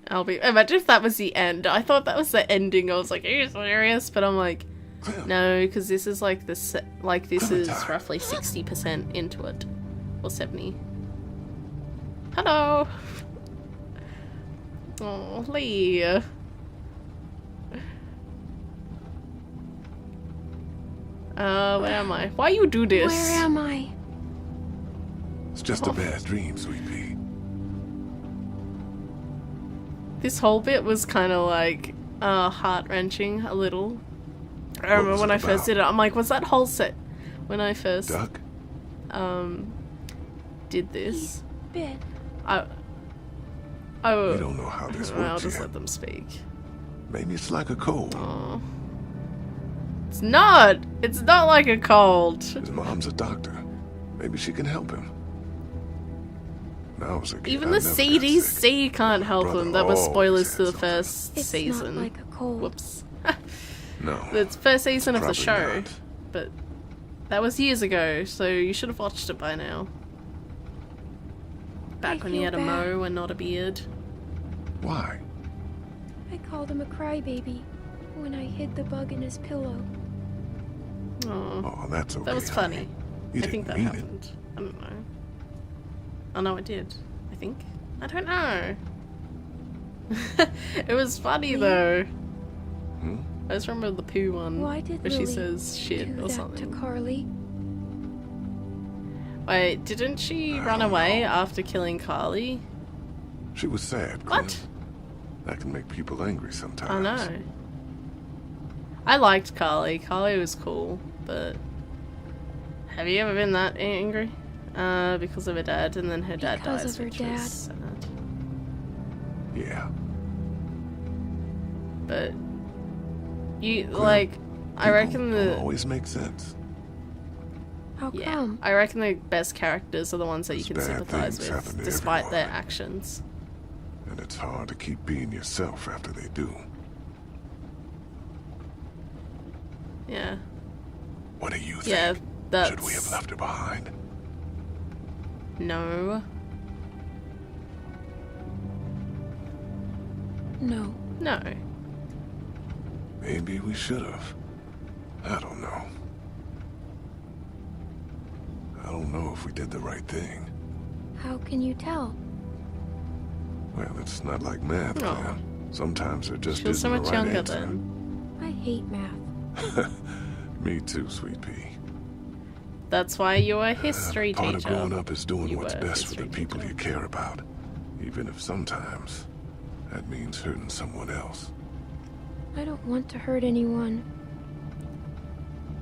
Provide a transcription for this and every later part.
Imagine if that was the end. I thought that was the ending. I was like, are you serious? But I'm like, no, because this is like this is roughly 60% into it. Or 70. Hello! Oh, Lee. Where am I? Why you do this? Where am I? It's just a bad dream, sweet pea. This whole bit was kind of like heart-wrenching a little. I remember when I first did it, I'm like, was that whole set when I first Duck? did this? Bit. I We don't know how this works I'll just yet. let them speak. Maybe it's like a cold. Oh. It's not! It's not like a cold. His mom's a doctor. Maybe she can help him. When I was a kid, Even I the never got sick. CDC can't help Brother him. That was spoilers always to the had first It's season. not like a cold. Whoops. No. The first season of the probably show. not. But that was years ago, so you should have watched it by now. Back when he feel had a bad. mo and not a beard. Why? I called him a crybaby when I hid the bug in his pillow. Oh, Oh, that's okay. that was honey. funny. You I think didn't that mean it. happened. I don't know. Oh no, I did. I think. I don't know. It was funny though. Hmm? I just remember the poo one Why did where she Lily says shit do or that something. to Carly? Wait, didn't she I run don't away know. after killing Carly? She was sad, What? Clint. That can make people angry sometimes. I know. I liked Carly. Carly was cool, but have you ever been that angry? Because of her dad, and then her dad Because dies, of her which dad. was sad. Yeah. But you like, I reckon People don't the always make sense. How yeah, come? I reckon the best characters are the ones that you Because can bad sympathize things happen with, to despite their everyone. actions. And it's hard to keep being yourself after they do. Yeah, What do you think? yeah, that's Should we have left her behind? no, No. no. Maybe we should have. I don't know. I don't know if we did the right thing. How can you tell? Well, it's not like math, Aw. Claire. Sometimes there just She was so isn't a much right younger answer. then. I hate math. Me too, sweet pea. That's why you're a history Part teacher. of growing up is doing You what's were a best for the history people teacher. you care about, even if sometimes that means hurting someone else. I don't want to hurt anyone.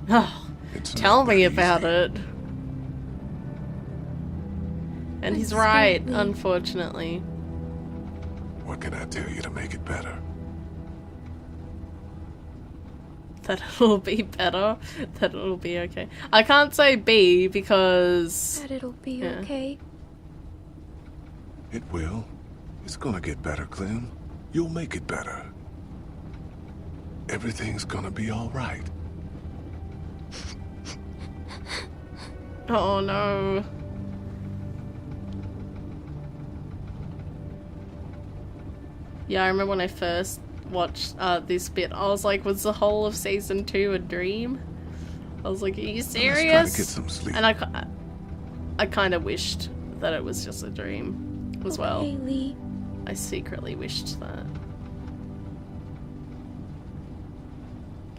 Oh, It's tell not me that about easy. it. And he's It right, scared me. unfortunately. What can I tell you to make it better? That it'll be better. That it'll be okay. I can't say B because That it'll be Yeah. okay. It will. It's gonna get better, Clem. You'll make it better. Everything's gonna be all right. oh no. Yeah, I remember when I first watched this bit, I was like, was the whole of season 2 a dream? I was like, are you Let's try to serious? get some sleep. And I kind of wished that it was just a dream as well. Okay, Lee. I secretly wished that.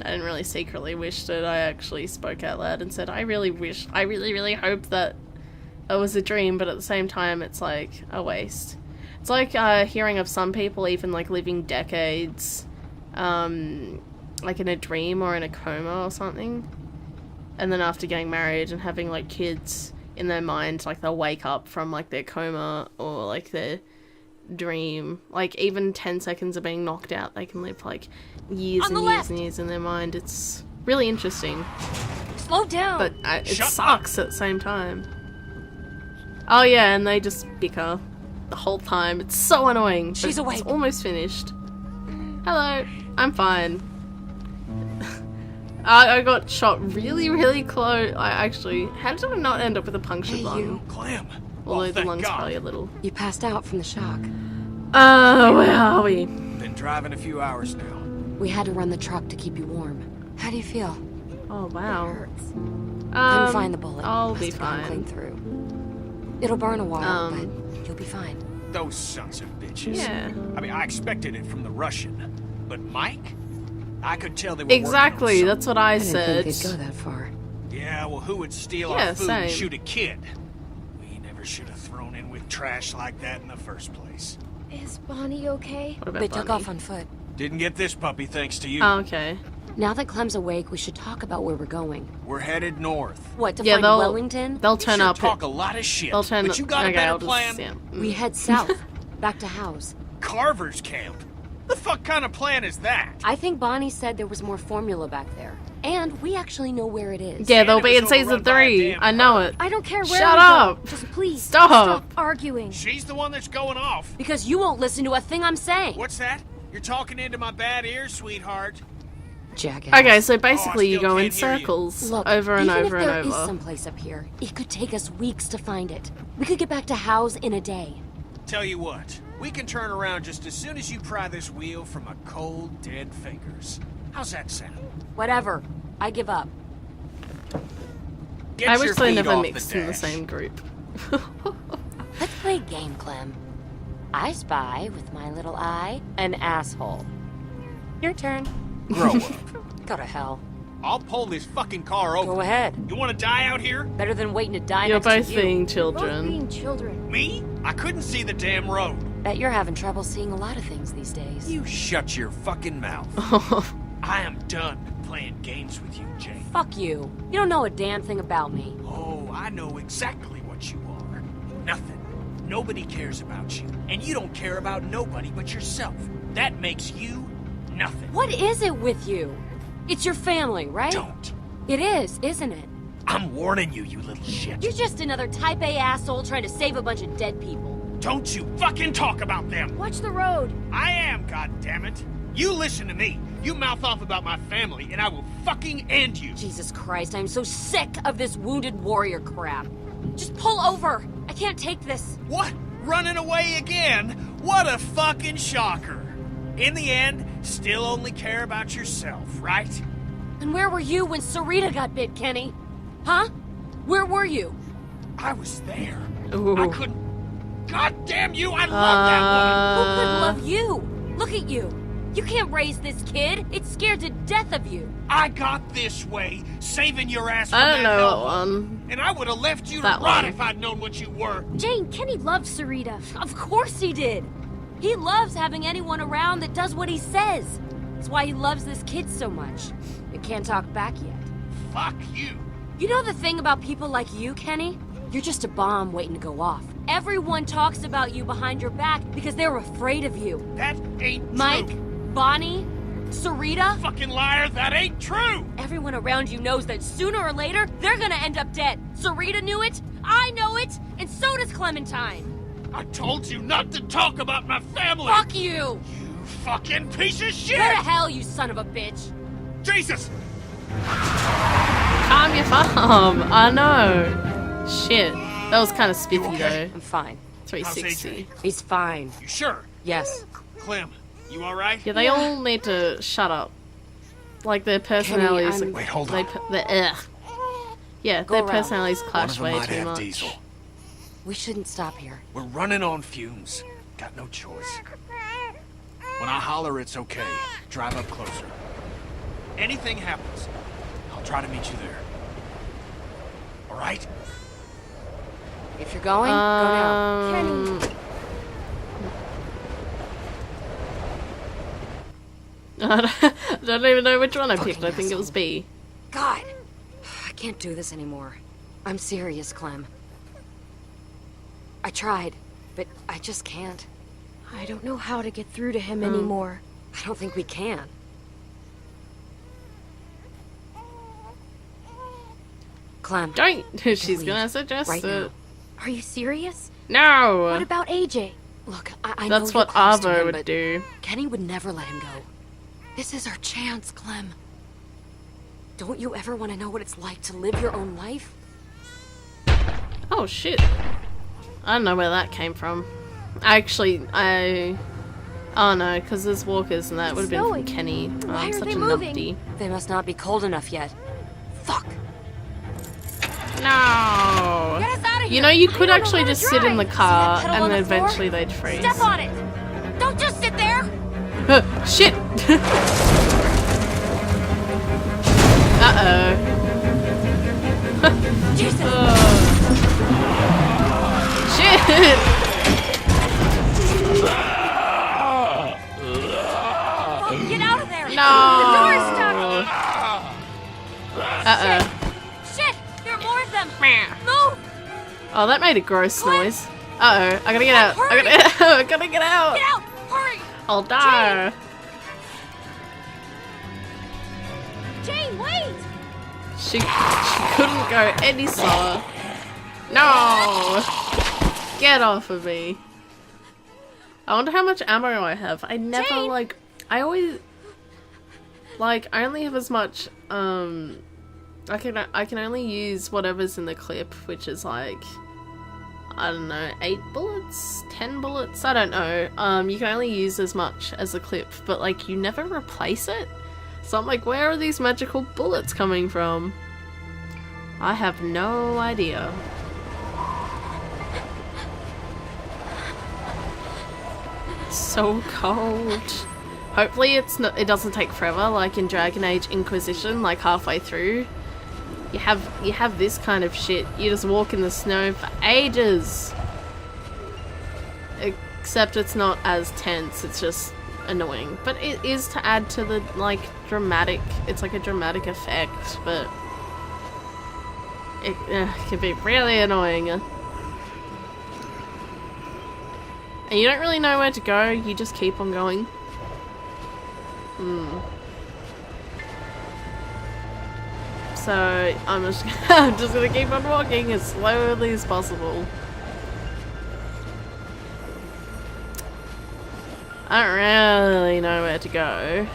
I didn't really secretly wish it. I actually spoke out loud and said, I really really hope that it was a dream, but at the same time, it's like a waste. It's like hearing of some people even like living decades, like in a dream or in a coma or something. And then after getting married and having like kids in their mind, like they'll wake up from like their coma or like their dream. Like even 10 seconds of being knocked out, they can live like years On and the years left. and years in their mind. It's really interesting, Slow down. but it Shut sucks at the same time. Oh yeah, and they just bicker the whole time. It's so annoying. but She's awake. It's almost finished. Hello, I'm fine. I got shot really, really close. How did I not end up with a punctured lung? Clam. Although the thank lung's God. probably a little. You passed out from the shock. Where are we? Been driving a few hours now. We had to run the truck to keep you warm. How do you feel? Oh, wow. Hurts. Couldn't find the bullet. I'll Must be have gone clean fine. through. It'll burn a while, but you'll be fine. Those sons of bitches. Yeah. I mean, I expected it from the Russian. But Mike? I could tell they were Exactly, working on that's what I I didn't said. think they'd go that far. something. Yeah, well, who would steal Yeah, our food and same. shoot a kid? We never should have thrown in with trash like that in the first place. Is Bonnie okay? What about They took Bunny? off on foot. Didn't get this puppy thanks to you. Oh, okay. Now that Clem's awake, we should talk about where we're going. We're headed north. What, to Yeah, find they'll Wellington? they'll You turn sure up. talk a lot of shit, They'll turn. but you got a okay, better I'll plan? just, yeah. We head south, back to House. Carver's camp? The fuck kind of plan is that? I think Bonnie said there was more formula back there. And we actually know where it is. Yeah, they'll be in Canada's season overrun by a 3. damn I know it. I don't care where Shut we up. go. Just please Stop. arguing. She's the one that's going off. Because you won't listen to a thing I'm saying. What's that? You're talking into my bad ears, sweetheart. Jackass. Okay, so basically you still go in can't hear you. circles Look, over and even over if and there is over. someplace up here, it could take us weeks to find it. We could get back to House in a day. Tell you what, we can turn around just as soon as you pry this wheel from my cold, dead fingers. How's that sound? Whatever. I give up. Get I your wish they feet never off mixed the in the dash. same group. Let's play a game, Clem. I spy with my little eye an asshole. Your turn. Grow up. Go to hell. I'll pull this fucking car over. Go ahead. You want to die out here? Better than waiting to die You're next both to you. being Both children. being children. Me? I couldn't see the damn road. Bet you're having trouble seeing a lot of things these days. You shut your fucking mouth. I am done playing games with you, Jane. Fuck you. You don't know a damn thing about me. Oh, I know exactly what you are. Nothing. Nobody cares about you. And you don't care about nobody but yourself. That makes you nothing. What is it with you? It's your family, right? Don't. It is, isn't it? I'm warning you, you little shit. You're just another type A asshole trying to save a bunch of dead people. Don't you fucking talk about them. Watch the road. I am, goddammit. You listen to me. You mouth off about my family, and I will fucking end you. Jesus Christ, I'm so sick of this wounded warrior crap. Just pull over. I can't take this. What? Running away again? What a fucking shocker. In the end, still only care about yourself, right? And where were you when Sarita got bit, Kenny? Huh? Where were you? I was there. Ooh. I couldn't. God damn you! I love that Who could love you? Look at you. You can't raise this kid. It's scared to death of you. woman. I got this way, saving your ass from I don't that know hell. what one. And I would have left you to That rot one. if I'd known what you were. Jane, Kenny loved Sarita. Of course he did. He loves having anyone around that does what he says. That's why he loves this kid so much. It can't talk back yet. Fuck you. You know the thing about people like you, Kenny? You're just a bomb waiting to go off. Everyone talks about you behind your back because they're afraid of you. That ain't Mike, true. Bonnie, Sarita, Fucking liar, that ain't true. everyone around you knows that sooner or later, they're gonna end up dead. Sarita knew it, I know it, and so does Clementine. I told you not to talk about my family. Fuck you! You fucking piece of shit. Go to hell, you son of a bitch! Jesus. Calm your farm. I know. Shit. That was kind of spiffy okay? I'm fine. though. 360. He's fine. You sure? Yes. Clem, you all right? Yeah, they all need to shut up. Like their personalities. I'm- Wait, hold they, on. Yeah, Go their around. personalities One clash of them way might too have much. diesel. We shouldn't stop here. We're running on fumes. Got no choice. When I holler it's okay, drive up closer. Anything happens, I'll try to meet you there. All right? If you're going, go now. Kenny. I don't even know which one I picked. Fucking I think it was asshole. B. God! I can't do this anymore. I'm serious, Clem. I tried, but I just can't. I don't know how to get through to him anymore. I don't think we can. Clem, Don't. She's leave gonna suggest right it. now. Are you serious? No. What about AJ? Look, I know That's you're what close to Arvo him, would but do. Kenny would never let him go. This is our chance, Clem. Don't you ever want to know what it's like to live your own life? Oh shit. I don't know where that came from. Oh no, because there's walkers and that would have been from Kenny. Oh, Why I'm are such they a moving? numpty. They must not be cold enough yet. Fuck. No! Get us out of here! You know, you could don't know actually how to just sit in the drive. car See that pedal and on then the floor? eventually they'd freeze. Step on it! Don't just sit there! Shit! Uh-oh. Jesus! Shit! Fuck, get out of there! No! The door's stuck! Uh-oh. Shit! There are more of them! Move! Oh, that made a gross noise. Uh-oh. I gotta get out. I gotta get out. I gotta get out. Get out! Hurry! I'll die. Jane, wait! She couldn't go any slower. No! Get off of me. I wonder how much ammo I have. I never, Jane! like... I always... Like, I only have as much, I can only use whatever's in the clip, which is like... I don't know, 8 bullets? 10 bullets? I don't know. You can only use as much as a clip, but like, you never replace it? So I'm like, where are these magical bullets coming from? I have no idea. It's so cold. Hopefully it doesn't take forever, like in Dragon Age Inquisition, like halfway through. You have this kind of shit. You just walk in the snow for ages. Except it's not as tense, it's just annoying. But it is to add to the, like, dramatic, it's like a dramatic effect, but it can be really annoying. And you don't really know where to go, you just keep on going. So I'm just gonna keep on walking as slowly as possible. I don't really know where to go.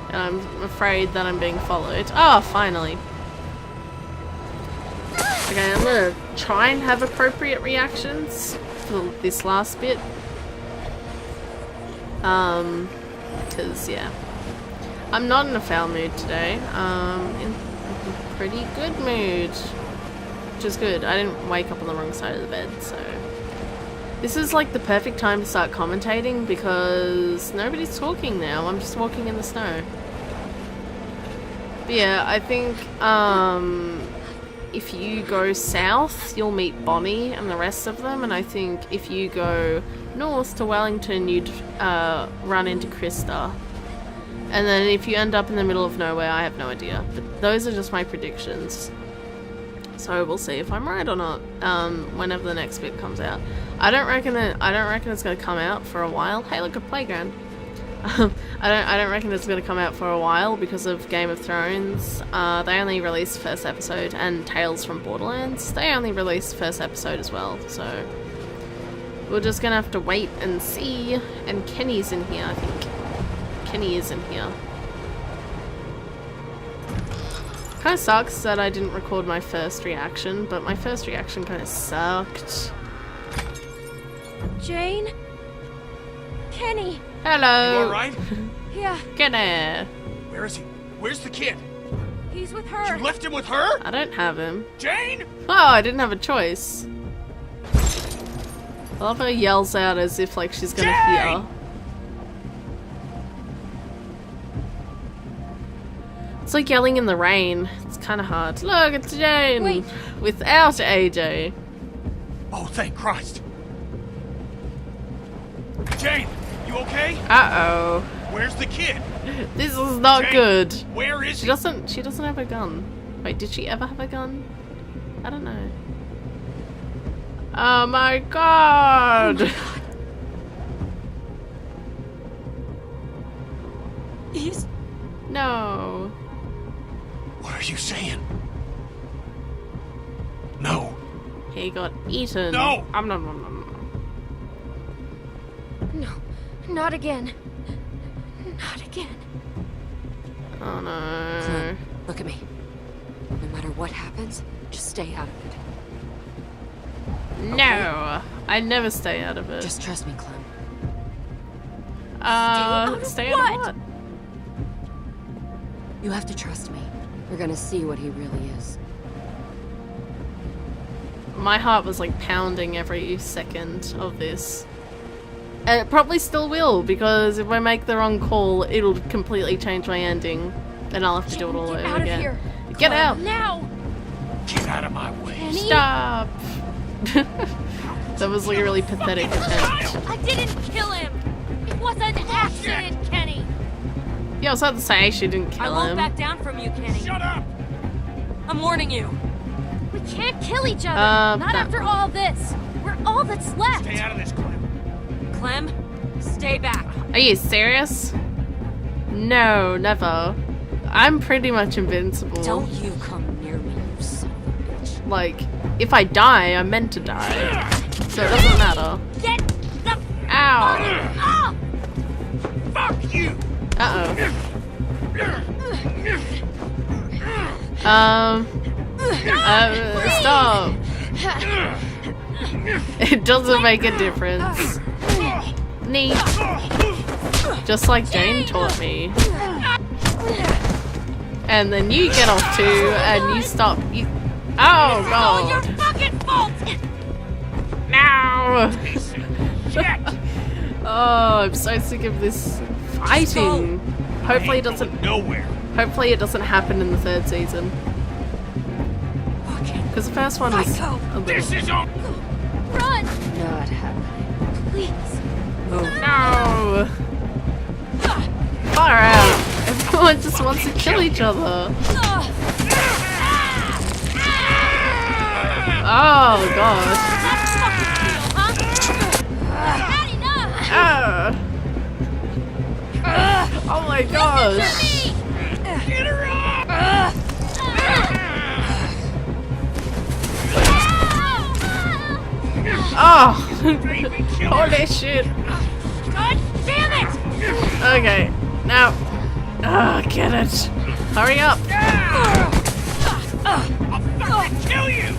And I'm afraid that I'm being followed. Oh, finally. Okay, I'm gonna try and have appropriate reactions for this last bit. Cause yeah. I'm not in a foul mood today. In a pretty good mood. Which is good. I didn't wake up on the wrong side of the bed, so... This is like the perfect time to start commentating because nobody's talking now. I'm just walking in the snow. But yeah, I think if you go south, you'll meet Bonnie and the rest of them, and I think if you go north to Wellington, you'd run into Krista. And then if you end up in the middle of nowhere, I have no idea. But those are just my predictions. So we'll see if I'm right or not. Whenever the next bit comes out, I don't reckon it's gonna come out for a while. Hey, look, a playground. I don't reckon it's gonna come out for a while because of Game of Thrones. They only released first episode, and Tales from Borderlands. They only released first episode as well. So we're just gonna have to wait and see. And Kenny's in here, I think. Kenny is in here. Kind of sucks that I didn't record my first reaction, but my first reaction kind of sucked. Jane? Kenny? Hello! You alright? Yeah, Kenny! Where is he? Where's the kid? he's with her. You left him with her? I don't have him. Jane? Oh, I didn't have a choice. I love how he yells out as if like she's gonna hear. It's like yelling in the rain. It's kind of hard. Look, it's Jane! Wait. Without AJ. Oh, thank Christ. Jane, you okay? Uh-oh. Where's the kid? This is not Jane, good. Where is She he? doesn't have a gun. Wait, did she ever have a gun? I don't know. Oh my god! He's... No. What are you saying? No. He got eaten. No! No, not again. Not again. Oh no. Clem, look at me. No matter what happens, just stay out of it. No, I never stay out of it. Just trust me, Clem. Stay out of what? You have to trust me. We're gonna see what he really is. My heart was like pounding every second of this. And it probably still will, because if I make the wrong call, it'll completely change my ending. And I'll have to do it all Get over out of again. here. Get out! Now! Get out of my way. Kenny? Stop! That was like a really pathetic attempt. I didn't kill him! It was an accident, Kenny! Yeah, I was about to say she didn't I kill won't him. back down from you, Kenny. Shut up! I'm warning you. We can't kill each other. Not that- after all this. We're all that's left. Stay out of this, Clem. Clem, stay back. Are you serious? No, never. I'm pretty much invincible. Don't you come near me, you son of a bitch. Like, if I die, I'm meant to die. So it doesn't matter. Get the Ow! off! Fuck you! Uh-oh. Stop! It doesn't make a difference. Neat. Just like Jane taught me. And then you get off too, and you stop. You. Oh Your god! fucking fault! No! Shit! Oh, I'm so sick of this fighting. Hopefully it doesn't. Nowhere. Hopefully it doesn't happen in the 3rd season. Because the first one was a little. This is all. Run! Not happening. Please. No! Far out! Everyone just wants to kill each other. Oh god. Had enough! Ah. Oh my gosh. Get her off! Oh! Holy shit. God damn it! Okay, now. Get it. Hurry up. I'll fucking kill you!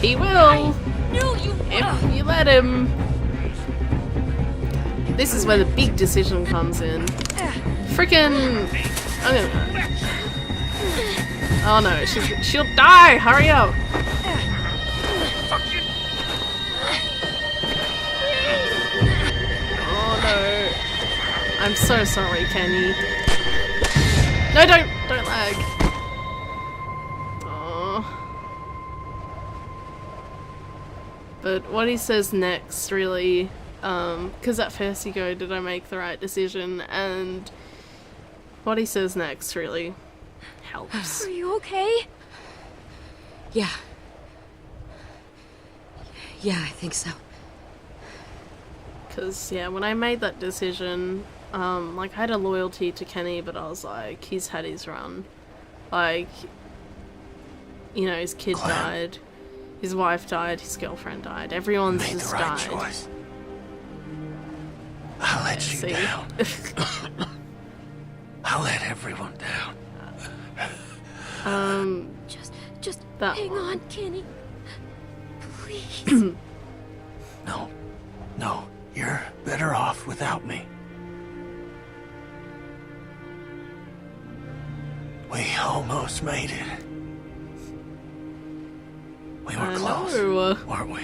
He will. Knew you If you let him. This is where the big decision comes in. Freaking. I'm gonna. Oh no, she'll die! Hurry up! Oh no. I'm so sorry, Kenny. No, don't lag. Oh. But what he says next really, because at first you go, did I make the right decision? And what he says next really helps. Are you okay? Yeah. Yeah, I think so. Because, yeah, when I made that decision, like, I had a loyalty to Kenny, but I was like, he's had his run. Like, you know, his kid died, his wife died, his girlfriend died, everyone's Made just the right died. choice. I let you See? down. I let everyone down. Just That hang one. on, Kenny. Please. No, you're better off without me. We almost made it. We were I close, know. weren't we?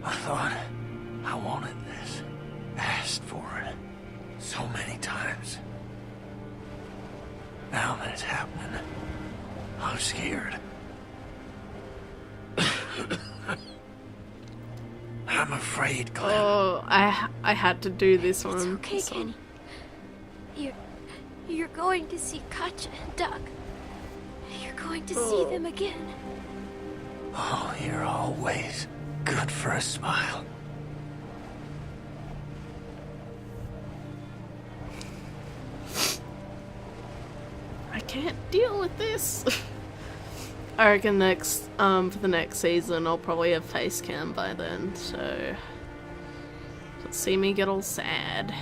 I thought I wanted this, asked for it so many times. Now that it's happening, I'm scared. I'm afraid, Clem. Oh, I had to do this one. It's okay, So- Kenny. You're going to see Katja and Doug. You're going to see them again. Oh, you're always good for a smile. I can't deal with this. I reckon next, for the next season, I'll probably have face cam by then, so don't see me get all sad.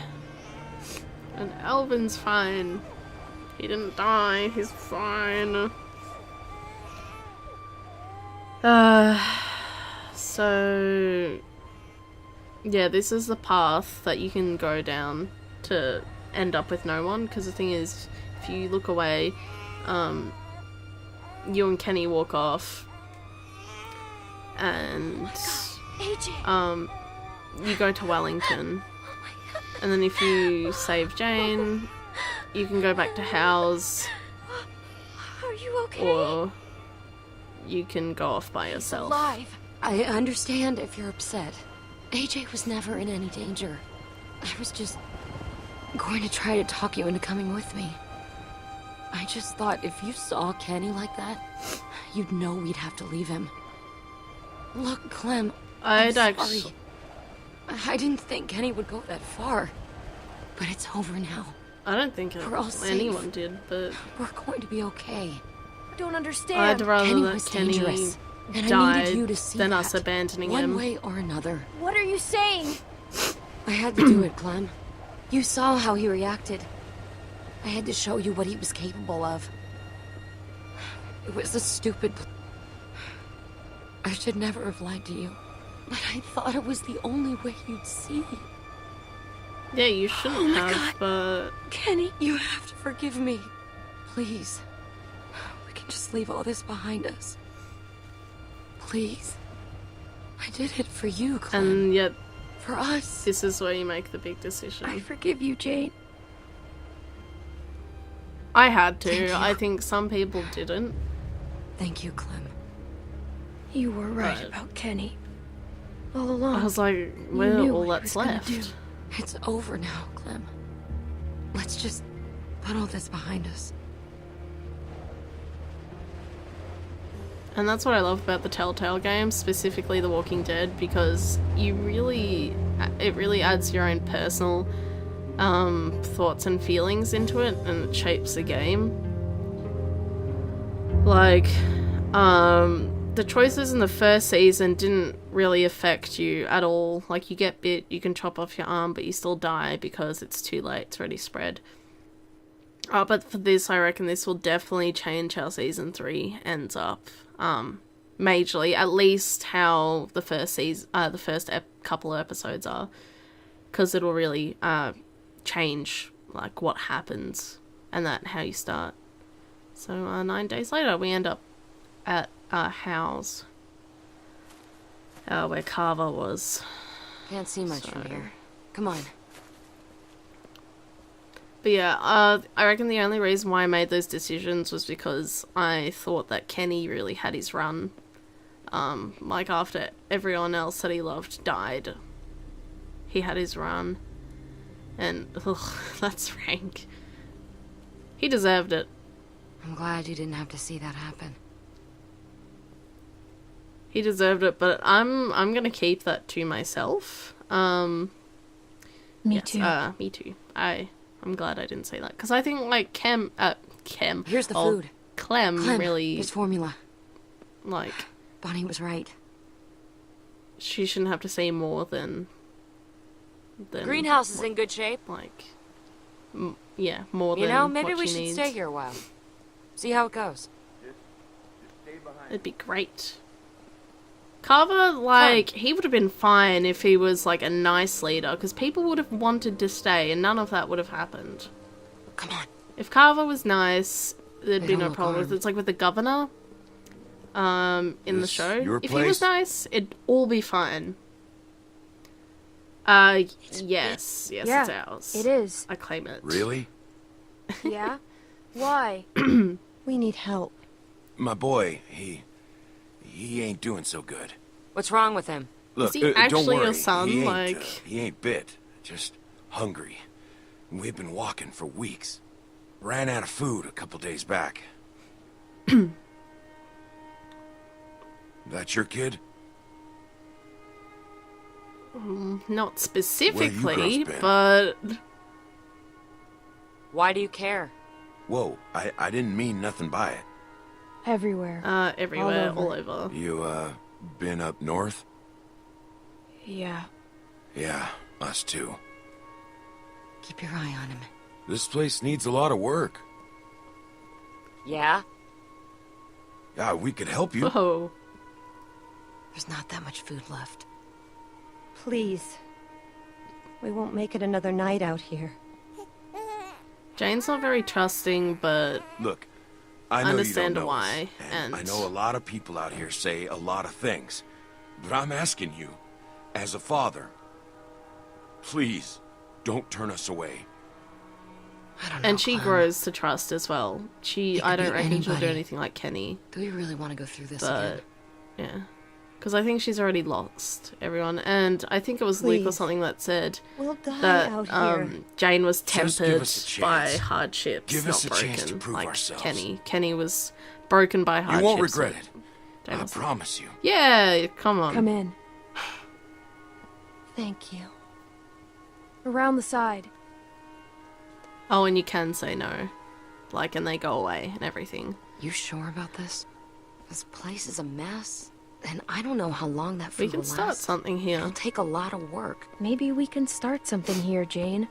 And Alvin's fine. He didn't die. He's fine. So... yeah, this is the path that you can go down to end up with no one, because the thing is, if you look away, you and Kenny walk off, and AJ. you go to Wellington, and then if you save Jane, you can go back to House, Are you okay? or you can go off by yourself. Alive. I understand if you're upset. AJ was never in any danger. I was just going to try to talk you into coming with me. I just thought if you saw Kenny like that, you'd know we'd have to leave him. Look, Clem, I'm sorry. I didn't think Kenny would go that far. But it's over now. I don't think We're all anyone safe. did, but We're going to be okay. I don't understand. I'd rather Kenny that was Kenny dangerous, and I died needed you to see than that. us abandoning One him. way or another. What are you saying? I had to do it, Clem. You saw how he reacted. I had to show you what he was capable of. It was a stupid... I should never have lied to you. But I thought it was the only way you'd see. Yeah, you shouldn't Oh my have, but... Kenny, you have to forgive me. Please. We can just leave all this behind us. Please. I did it for you, Clem. And yet, For us. this is where you make the big decision. I forgive you, Jane. I had to. Thank you. I think some people didn't. Thank you, Clem. You were right But- about Kenny. All along. I was like, You we're knew all what he that's was gonna left. do. It's over now, Clem. Let's just put all this behind us. And that's what I love about the Telltale games, specifically The Walking Dead, because it really adds your own personal thoughts and feelings into it, and it shapes the game. Like, the choices in the first season didn't really affect you at all. Like, you get bit, you can chop off your arm, but you still die because it's too late, it's already spread. But for this, I reckon this will definitely change how season 3 ends up. Majorly, at least how the first season, couple of episodes are, because it'll really change like what happens and that how you start. So 9 days later, we end up at House, where Carver was. Can't see much from here. Come on. But yeah, I reckon the only reason why I made those decisions was because I thought that Kenny really had his run. Like, after everyone else that he loved died, he had his run. And, ugh, that's rank. He deserved it. I'm glad you didn't have to see that happen. He deserved it, but I'm gonna keep that to myself. Me too. Me too. I'm glad I didn't say that, because I think, like, Clem Here's the food. Clem really, Here's formula. like, Bonnie was right. she shouldn't have to say more than Greenhouse is in good shape. like, yeah, more You than know, maybe what we she should needs. stay here a while. See how it goes. It'd be great. Carver, like, he would have been fine if he was, like, a nice leader, because people would have wanted to stay, and none of that would have happened. Come on. If Carver was nice, there'd They be don't no look problem with it. harmed. It's like with the governor, in the This show. your If he was place? nice, it'd all be fine. Yes, Yeah, it's ours. It is. I claim it. Really? Yeah? Why? We need help. My boy, he ain't doing so good. What's wrong with him? Look, he don't actually worry. your son? He ain't, Like- he ain't bit. Just hungry. We've been walking for weeks. Ran out of food a couple days back. That your kid? Not specifically, girls been? but Why do you care? Whoa, I didn't mean nothing by it. Everywhere. everywhere, All all over. You, been up north? Yeah. Yeah, us too. Keep your eye on him. This place needs a lot of work. Yeah? Yeah, we could help you. Whoa. There's not that much food left. Please. We won't make it another night out here. Jane's not very trusting, but Look, I know understand you don't know why, us, and I know a lot of people out here say a lot of things. But I'm asking you, as a father, please, don't turn us away. I don't know, and she Clem. grows to trust as well. It I could don't be reckon she'll do anybody. anything like Kenny, Do we really want to go through this but again? yeah. Because I think she's already lost everyone, and I think it was Luke or Please. something that said We'll die that out here. Jane was Just give tempered us a by chance. hardships, Give not us a broken, chance to prove like ourselves. Kenny. Kenny was broken by hardships. You won't regret but it. Jane I was- promise you. Yeah, come on. Come in. Thank you. Around the side. Oh, and you can say no. Like, and they go away and everything. You sure about this? This place is a mess, and I don't know how long that We food can will start last. something here. It'll take a lot of work. Maybe we can start something here, Jane.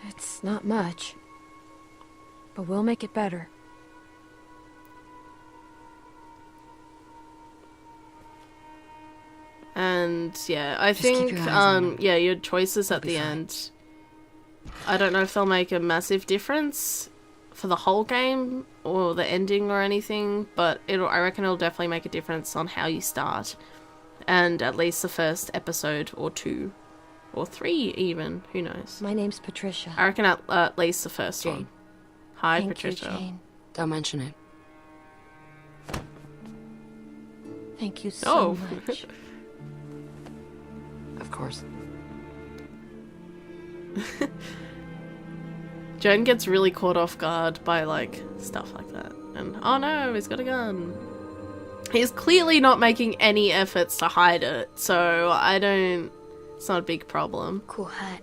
It's not much. But we'll make it better. And yeah, I Just keep think your eyes on them. yeah, your choices at be the fine. end. I don't know if they'll make a massive difference for the whole game or the ending or anything, but I reckon it'll definitely make a difference on how you start. And at least the first episode or 2 or 3 even, who knows. My name's Patricia. I reckon at least the first Jane. one. Hi, Thank Patricia. you, Jane. Don't mention it. Thank you so Oh. much. Of course. Jen gets really caught off guard by, like, stuff like that. And, oh no, he's got a gun. He's clearly not making any efforts to hide it, so it's not a big problem. Cool hat.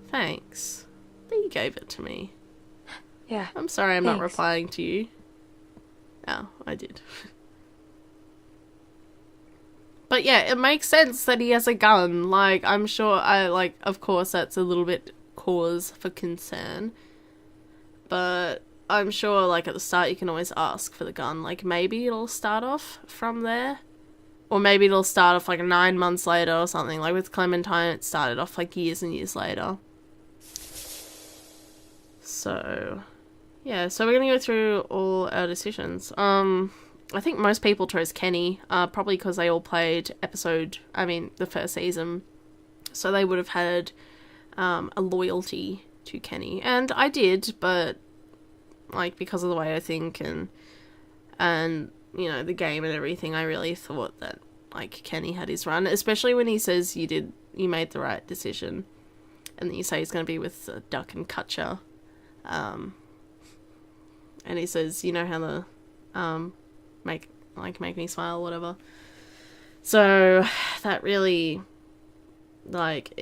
Thanks. But you gave it to me. Yeah. I'm sorry I'm not Thanks. replying to you. Oh, I did. But yeah, it makes sense that he has a gun. Like, I'm sure of course that's a little bit cause for concern. But I'm sure, like, at the start you can always ask for the gun. Like, maybe it'll start off from there. Or maybe it'll start off, like, 9 months later or something. Like, with Clementine, it started off, like, years and years later. So, yeah. So we're gonna go through all our decisions. I think most people chose Kenny, probably because they all played the first season. So they would have had a loyalty to Kenny. And I did, but, like, because of the way I think and you know, the game and everything, I really thought that, like, Kenny had his run. Especially when he says you made the right decision. And then you say he's going to be with Duck and Kutcher. And he says, you know how the make me smile, whatever. So that really, like,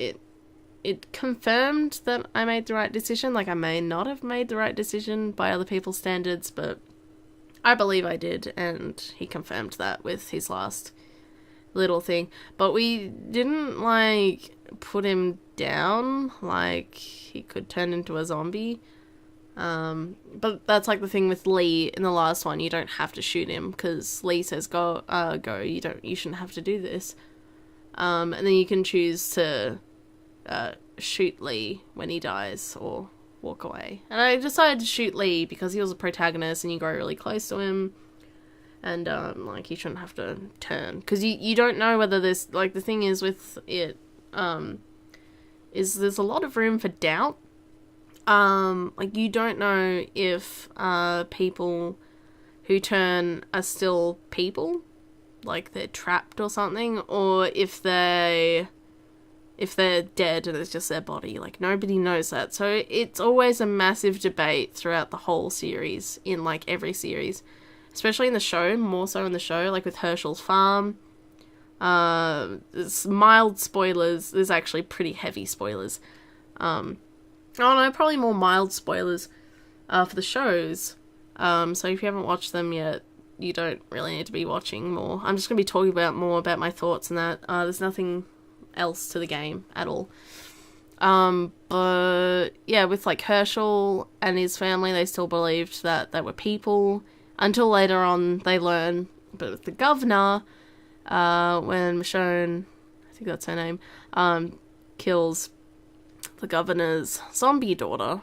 it confirmed that I made the right decision. Like, I may not have made the right decision by other people's standards, but I believe I did, and he confirmed that with his last little thing. But we didn't, like, put him down. Like, he could turn into a zombie. But that's like the thing with Lee in the last one. You don't have to shoot him because Lee says go. You shouldn't have to do this. And then you can choose to shoot Lee when he dies or walk away. And I decided to shoot Lee because he was a protagonist and you grow really close to him. And like, you shouldn't have to turn because you don't know whether this, like, the thing is with it is there's a lot of room for doubt. Like, you don't know if people who turn are still people, like they're trapped or something, or if they're dead and it's just their body. Like, nobody knows that. So it's always a massive debate throughout the whole series, in, like, every series. Especially in the show, more so in the show, like with Herschel's farm. There's mild spoilers. There's actually pretty heavy spoilers. Oh no, probably more mild spoilers for the shows. So if you haven't watched them yet, you don't really need to be watching more. I'm just going to be talking more about my thoughts and that. There's nothing else to the game at all. But yeah, with like Herschel and his family, they still believed that they were people until later on they learn. But with the governor, when Michonne, I think that's her name, kills the governor's zombie daughter,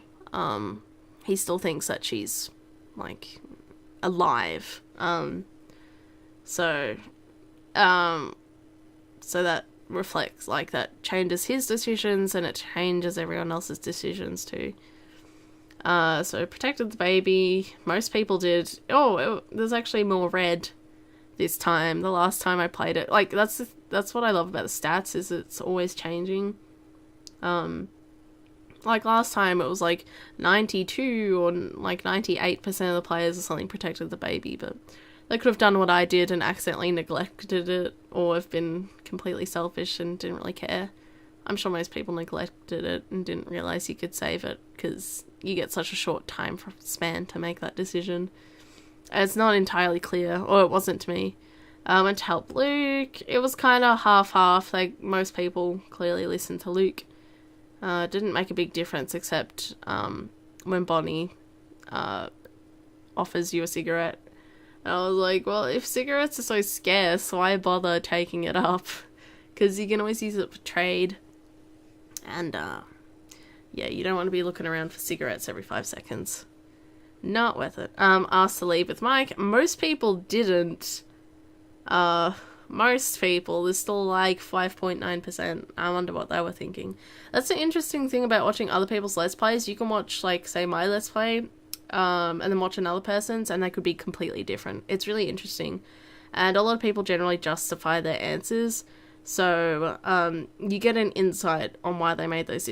he still thinks that she's like alive. So that reflects, like, that changes his decisions and it changes everyone else's decisions too. So protected the baby. Most people did. There's actually more red this time. The last time I played it, like, that's what I love about the stats, is it's always changing. Like last time it was like 92 or like 98% of the players or something protected the baby, but they could have done what I did and accidentally neglected it, or have been completely selfish and didn't really care. I'm sure most people neglected it and didn't realise you could save it, because you get such a short time span to make that decision. And it's not entirely clear, or it wasn't to me. And to help Luke, it was kind of half-half. Like, most people clearly listened to Luke. Didn't make a big difference, except when Bonnie offers you a cigarette. And I was like, well, if cigarettes are so scarce, why bother taking it up? Because you can always use it for trade. And, yeah, you don't want to be looking around for cigarettes every 5 seconds. Not worth it. Asked to leave with Mike. Most people didn't. Most people, there's still like 5.9%. I wonder what they were thinking. That's the interesting thing about watching other people's Let's Plays. You can watch, like, say, my Let's Play, and then watch another person's, and they could be completely different. It's really interesting. And a lot of people generally justify their answers. So, you get an insight on why they made those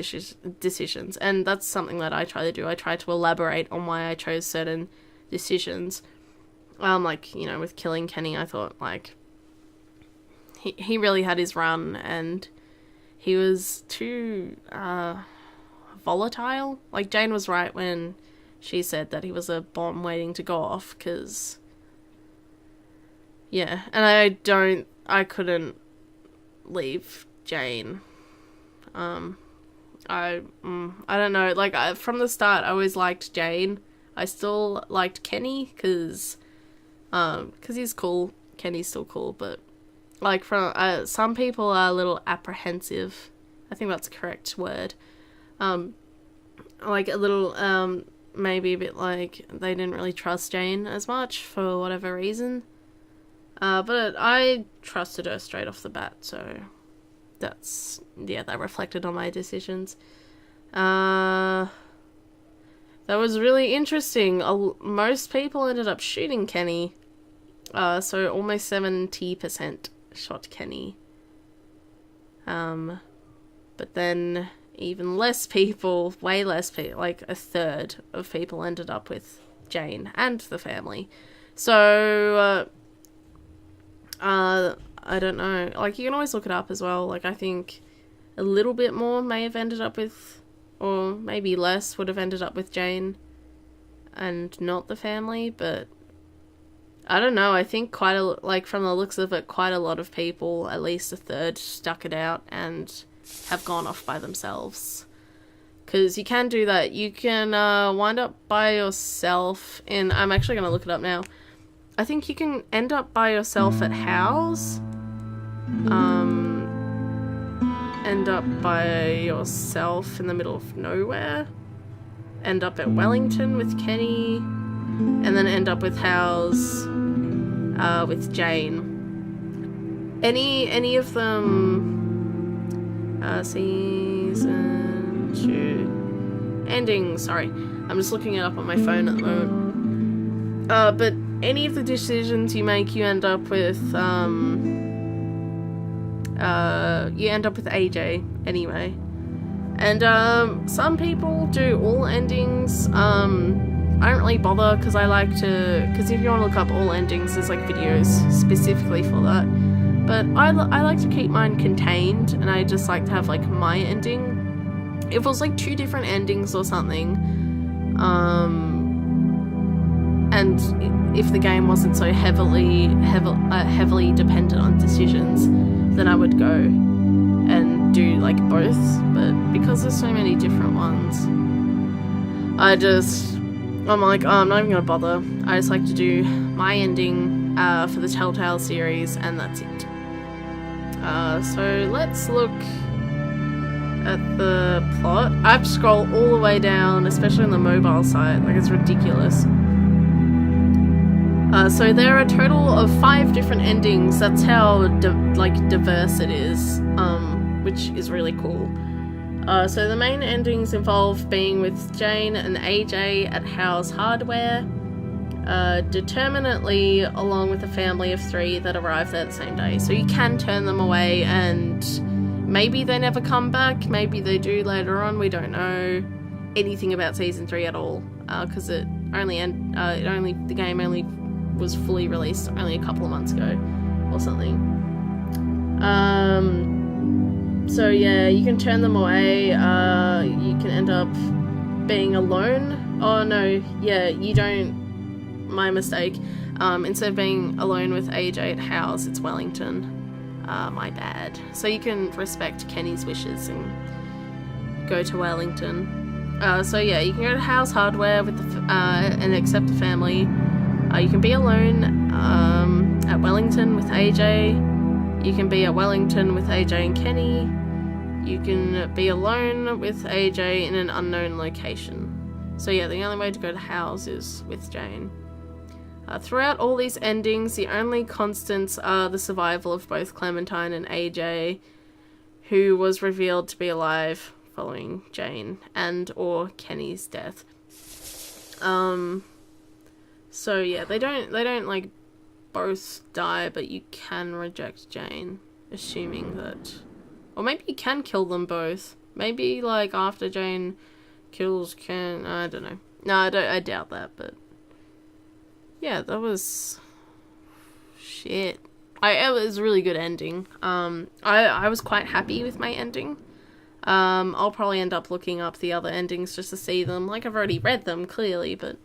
decisions. And that's something that I try to do. I try to elaborate on why I chose certain decisions. Like, you know, with killing Kenny, I thought, like, he really had his run, and he was too, volatile. Like, Jane was right when she said that he was a bomb waiting to go off, because, yeah, and I couldn't leave Jane. I don't know, like, from the start, I always liked Jane. I still liked Kenny, because he's cool. Kenny's still cool, but, like, from, some people are a little apprehensive. I think that's the correct word. Like, a little, maybe a bit like they didn't really trust Jane as much for whatever reason. But I trusted her straight off the bat, so that reflected on my decisions. That was really interesting. Most people ended up shooting Kenny. So almost 70% shot Kenny. But then even less people, way less people, like a third of people ended up with Jane and the family. So, I don't know. Like, you can always look it up as well. Like, I think a little bit more may have ended up with, or maybe less would have ended up with Jane and not the family, but I don't know. I think from the looks of it, quite a lot of people, at least a third, stuck it out and have gone off by themselves. Because you can do that. You can wind up by yourself in... I'm actually going to look it up now. I think you can end up by yourself at House. End up by yourself in the middle of nowhere. End up at Wellington with Kenny. And then end up with House with Jane. Any of them... Season 2 ending, sorry, I'm just looking it up on my phone at the moment. But any of the decisions you make, you end up with AJ anyway. And some people do all endings. I don't really bother, because because if you want to look up all endings, there's like videos specifically for that. But I like to keep mine contained, and I just like to have, like, my ending. If it was, like, 2 different endings or something, and if the game wasn't so heavily dependent on decisions, then I would go and do like both, but because there's so many different ones, I'm like, oh, I'm not even gonna bother. I just like to do my ending for the Telltale series, and that's it. So let's look at the plot. I have to scroll all the way down, especially on the mobile site, like it's ridiculous. So there are a total of 5 different endings. That's how diverse it is, which is really cool. So the main endings involve being with Jane and AJ at Howe's Hardware, determinately along with a family of 3 that arrive there the same day. So you can turn them away, and maybe they never come back, maybe they do later on. We don't know anything about season 3 at all, because the game only was fully released only a couple of months ago or something. So yeah, you can turn them away. You can end up being alone. Oh no, yeah, you don't. My mistake. Instead of being alone with AJ at Howe's, it's Wellington. My bad. So you can respect Kenny's wishes and go to Wellington. So yeah, you can go to Howe's Hardware with and accept the family. You can be alone at Wellington with AJ. You can be at Wellington with AJ and Kenny. You can be alone with AJ in an unknown location. So yeah, the only way to go to Howe's is with Jane. Throughout all these endings, the only constants are the survival of both Clementine and AJ, who was revealed to be alive following Jane and or Kenny's death. So yeah, they don't like both die, but you can reject Jane, assuming that, or maybe you can kill them both. Maybe like after Jane kills Ken, I don't know. No, I doubt that, but yeah, that was shit. It was a really good ending. I was quite happy with my ending. I'll probably end up looking up the other endings just to see them. Like, I've already read them, clearly, but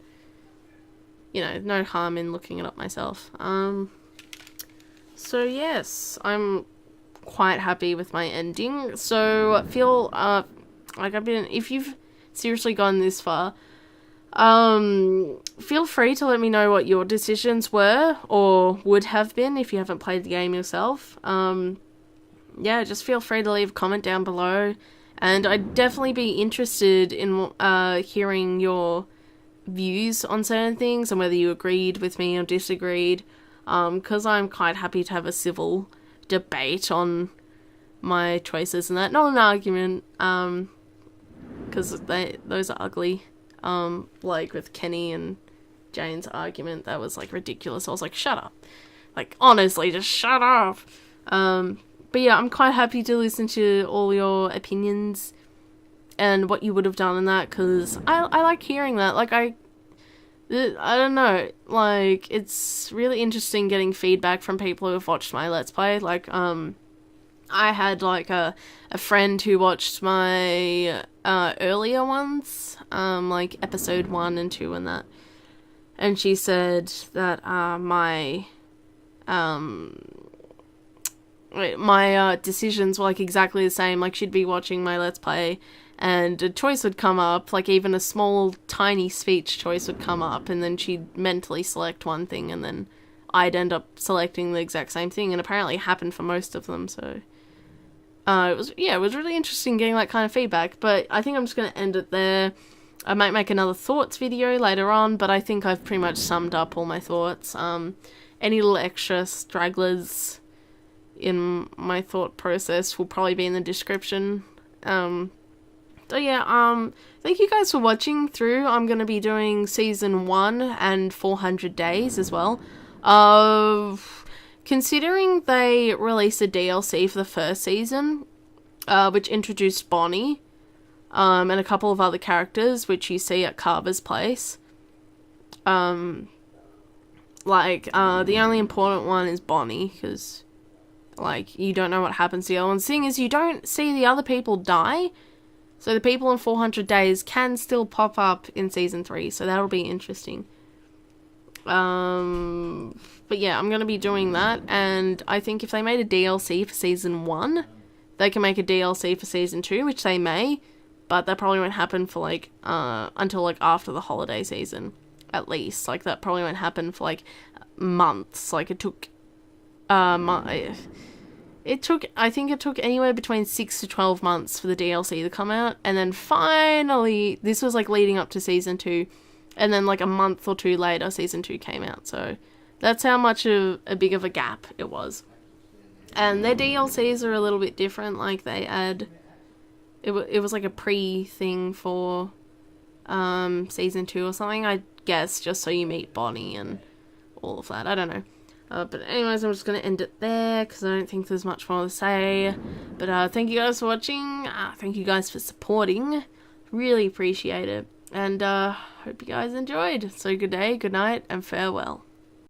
you know, no harm in looking it up myself. So yes, I'm quite happy with my ending. So I feel like if you've seriously gone this far, feel free to let me know what your decisions were or would have been if you haven't played the game yourself. Yeah, just feel free to leave a comment down below, and I'd definitely be interested in hearing your views on certain things and whether you agreed with me or disagreed, because I'm quite happy to have a civil debate on my choices and that, not an argument, because those are ugly. Like with Kenny and Jane's argument, that was like ridiculous. I was like, shut up, like honestly, just shut up. But yeah, I'm quite happy to listen to all your opinions and what you would have done in that, because I like hearing that. Like, I don't know, like, it's really interesting getting feedback from people who have watched my Let's Play. Like, I had, like, a friend who watched my earlier ones, like, episode 1 and 2 and that, and she said that my decisions were, like, exactly the same. Like, she'd be watching my Let's Play, and a choice would come up, like even a small, tiny speech choice would come up, and then she'd mentally select one thing, and then I'd end up selecting the exact same thing, and apparently it happened for most of them, so it was really interesting getting that kind of feedback. But I think I'm just going to end it there. I might make another thoughts video later on, but I think I've pretty much summed up all my thoughts. Any little extra stragglers in my thought process will probably be in the description. So yeah, thank you guys for watching through. I'm going to be doing season 1 and 400 days as well. Considering they released a DLC for the first season, which introduced Bonnie, and a couple of other characters, which you see at Carver's place. The only important one is Bonnie, because, like, you don't know what happens to the other ones. The thing is, you don't see the other people die, so the people in 400 days can still pop up in season 3, so that'll be interesting. But yeah, I'm going to be doing that, and I think if they made a DLC for season 1, they can make a DLC for season 2, which they may, but that probably won't happen for like until like after the holiday season, at least. Like that probably won't happen for like months. Like it took I think it took anywhere between 6 to 12 months for the DLC to come out, and then finally, this was like leading up to season 2, and then like a month or two later, season 2 came out. So that's how much of a big of a gap it was. And their DLCs are a little bit different. Like they add, it was like a pre-thing for season 2 or something, I guess, just so you meet Bonnie and all of that. I don't know. But anyways, I'm just going to end it there because I don't think there's much more to say. But thank you guys for watching. Thank you guys for supporting. Really appreciate it. And hope you guys enjoyed. So good day, good night, and farewell.